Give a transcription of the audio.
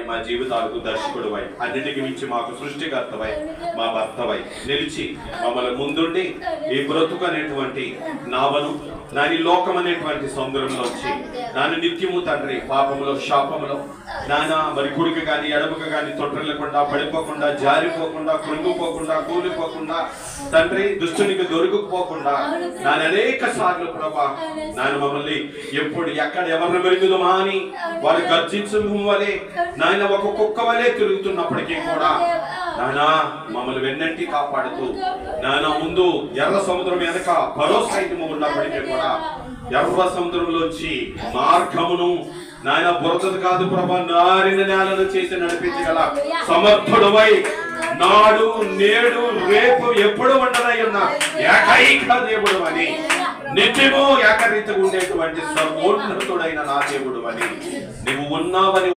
మా జీవితాలకు దర్శకుడువై అన్నిటికి మించి మాకు సృష్టికర్తవై మా భర్తవై నిలిచి మమ్మల్ని ముందుండి ఈ బ్రతుకు అనేటువంటి నావను నాని లోకం అనేటువంటి సముద్రంలో వచ్చి నాన్న నిత్యము తండ్రి పాపములో శాపములో నాన్న మరి కుడికి కానీ ఎడమకు కానీ తొట్టలేకుండా పడిపోకుండా జారిపోకుండా కృంగిపోకుండా కూలిపోకుండా తండ్రి దుష్టునికి దొరికిపోకుండా నాన్న అనేక సార్లు ప్రభా నాన్న మమ్మల్ని ఎప్పుడు ఎక్కడ ఎవరిని మెరుగుదమా అని వారు గర్జించడం వలె నాయన ఒక కుక్క వలె తిరుగుతున్నప్పటికీ కూడా నాన్న మమ్మల్ని వెన్నంటి కాపాడుతూ నాన్న ముందు ఎర్ర సముద్రం వెనక మరో సైన్యము ఉన్నప్పటికీ కూడా ఎర్ర సముద్రంలోంచి మార్గమును నాయన బురదది కాదు ప్రభా నారిన నేలను చేసి నడిపించగల సమర్థుడవై నాడు నేడు రేపు ఎప్పుడు ఉండదై ఉన్న ఏకైక దేవుడు అని నిత్యము ఏకరీతిగా ఉండేటువంటి సర్వోన్నతుడైన నా దేవుడు అని నువ్వు ఉన్నావని